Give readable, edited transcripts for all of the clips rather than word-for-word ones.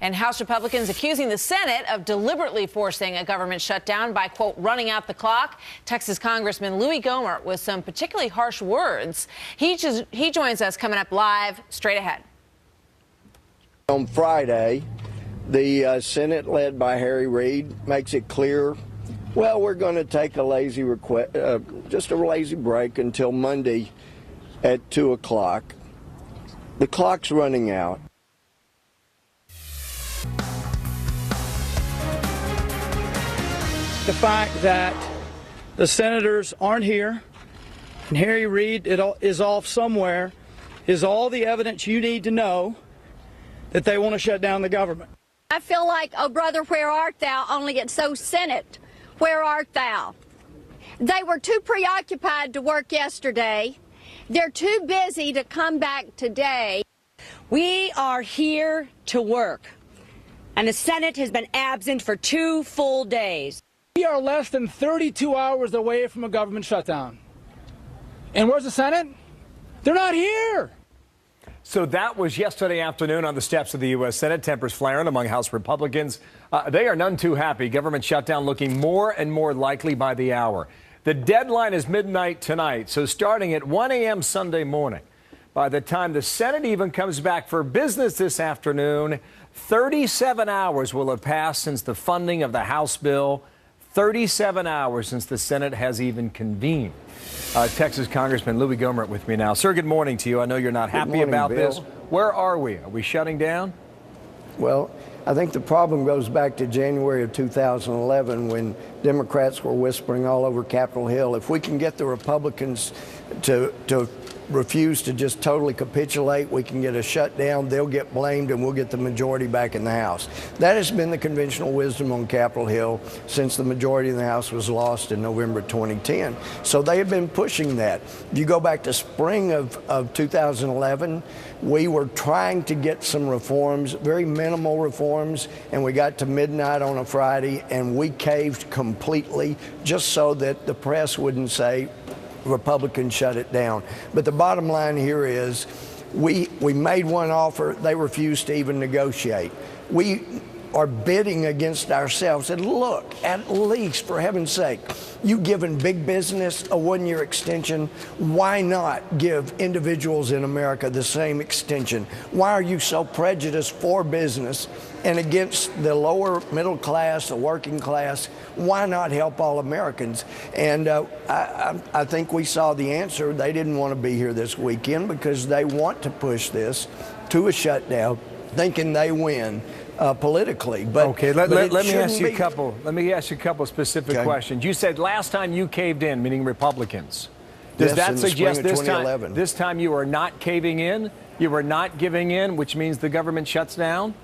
And House Republicans accusing the Senate of deliberately forcing a government shutdown by, quote, running out the clock. Texas Congressman Louie Gohmert with some particularly harsh words. He joins us coming up live straight ahead. On Friday, the Senate, led by Harry Reid, makes it clear, well, we're going to take a just a lazy break until Monday at 2 o'clock. The clock's running out. The fact that the senators aren't here and Harry Reid is off somewhere is all the evidence you need to know that they want to shut down the government. I feel like, oh brother, where art thou? Only it's so Senate, where art thou? They were too preoccupied to work yesterday. They're too busy to come back today. We are here to work, and the Senate has been absent for 2 full days. We are less than 32 hours away from a government shutdown. And where's the Senate? They're not here. So that was yesterday afternoon on the steps of the U.S. Senate. Tempers flaring among House Republicans. They are none too happy. Government shutdown looking more and more likely by the hour. The deadline is midnight tonight, so starting at 1 a.m. Sunday morning. By the time the Senate even comes back for business this afternoon, 37 hours will have passed since the funding of the House bill. 37 hours since the Senate has even convened. Texas Congressman Louie Gohmert with me now. Sir, good morning to you. I know you're not happy about this. Where are we? Are we shutting down? Well, I think the problem goes back to January of 2011 when Democrats were whispering all over Capitol Hill. If we can get the Republicans to refuse to just totally capitulate, we can get a shutdown, they'll get blamed, and we'll get the majority back in the House. That has been the conventional wisdom on Capitol Hill since the majority in the House was lost in November 2010. So they have been pushing that. If you go back to spring of 2011, we were trying to get some reforms, very minimal reforms, and we got to midnight on a Friday, and we caved completely just so that the press wouldn't say Republicans shut it down. But the bottom line here is we made one offer. They refused to even negotiate. We are bidding against ourselves. And look, at least, for heaven's sake, you've given big business a 1-year extension. Why not give individuals in America the same extension? Why are you so prejudiced for business and against the lower middle class, the working class? Why not help all Americans? And I think we saw the answer. They didn't want to be here this weekend because they want to push this to a shutdown, thinking they win politically. But okay, let me ask you a couple specific questions. You said last time you caved in, meaning Republicans. Does that suggest this time you are not caving in? You are not giving in, which means the government shuts down?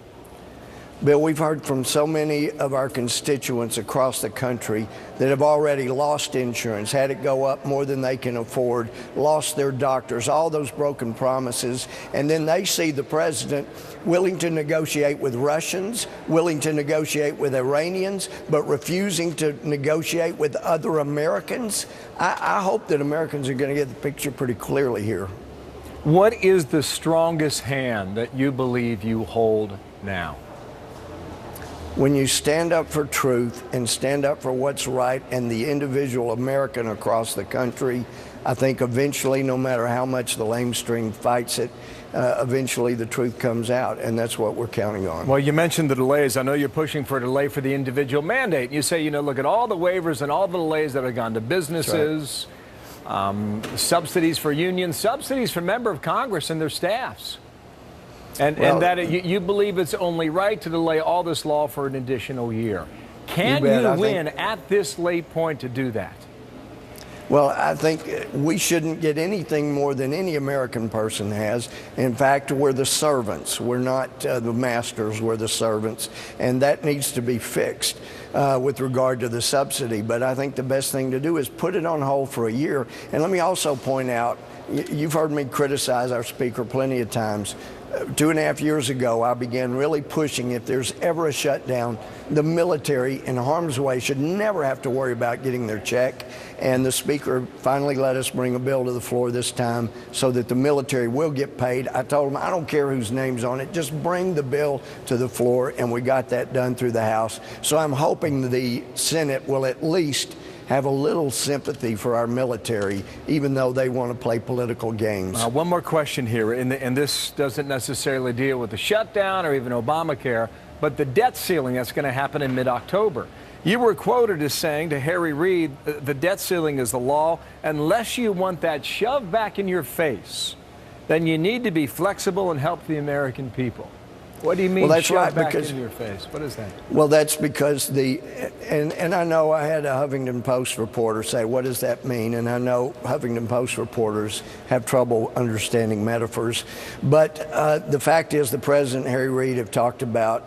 Bill, we've heard from so many of our constituents across the country that have already lost insurance, had it go up more than they can afford, lost their doctors, all those broken promises. And then they see the president willing to negotiate with Russians, willing to negotiate with Iranians, but refusing to negotiate with other Americans. I hope that Americans are going to get the picture pretty clearly here. What is the strongest hand that you believe you hold now? When you stand up for truth and stand up for what's right and the individual American across the country, I think eventually, no matter how much the lamestream fights it, eventually the truth comes out, and that's what we're counting on. Well, you mentioned the delays. I know you're pushing for a delay for the individual mandate. You say, look at all the waivers and all the delays that have gone to businesses, subsidies for unions, subsidies for members of Congress and their staffs. And that you believe it's only right to delay all this law for an additional year. Can you win at this late point to do that? Well, I think we shouldn't get anything more than any American person has. In fact, we're the servants. We're not the masters. We're the servants. And that needs to be fixed with regard to the subsidy. But I think the best thing to do is put it on hold for a year. And let me also point out, you've heard me criticize our speaker plenty of times. 2.5 years ago, I began really pushing if there's ever a shutdown, the military in harm's way should never have to worry about getting their check. And the Speaker finally let us bring a bill to the floor this time so that the military will get paid. I told him, I don't care whose name's on it, just bring the bill to the floor, and we got that done through the House. So I'm hoping the Senate will at least have a little sympathy for our military, even though they want to play political games. One more question here, and this doesn't necessarily deal with the shutdown or even Obamacare, but the debt ceiling that's going to happen in mid-October. You were quoted as saying to Harry Reid, the debt ceiling is the law. Unless you want that shoved back in your face, then you need to be flexible and help the American people. What do you mean, shoved back in your face? What is that? Well, that's because and I know I had a Huffington Post reporter say, what does that mean? And I know Huffington Post reporters have trouble understanding metaphors. But the fact is, the President and Harry Reid have talked about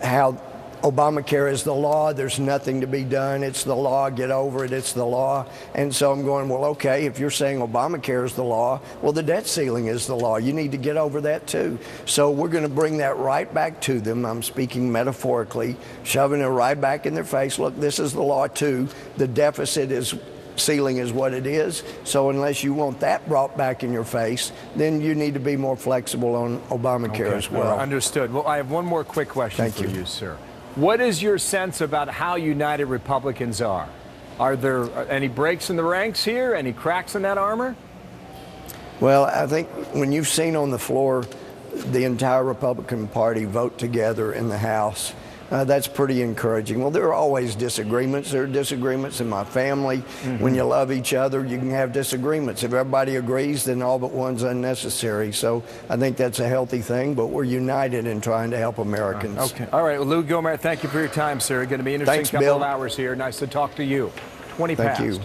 how Obamacare is the law. There's nothing to be done. It's the law. Get over it. It's the law. And so I'm going, well, okay, if you're saying Obamacare is the law, well, the debt ceiling is the law. You need to get over that, too. So we're going to bring that right back to them. I'm speaking metaphorically, shoving it right back in their face. Look, this is the law, too. The deficit ceiling is what it is. So unless you want that brought back in your face, then you need to be more flexible on Obamacare as well. Understood. Well, I have one more quick question for you, sir. What is your sense about how united Republicans are? Are there any breaks in the ranks here? Any cracks in that armor? Well, I think when you've seen on the floor the entire Republican Party vote together in the House, that's pretty encouraging. Well, there are always disagreements. There are disagreements in my family. When you love each other, you can have disagreements. If everybody agrees, then all but one's unnecessary. So I think that's a healthy thing, but we're united in trying to help Americans. Okay. All right. Well, Louie Gohmert, thank you for your time, sir. Going to be an interesting couple of hours here. Nice to talk to you. 20 past. Thank you.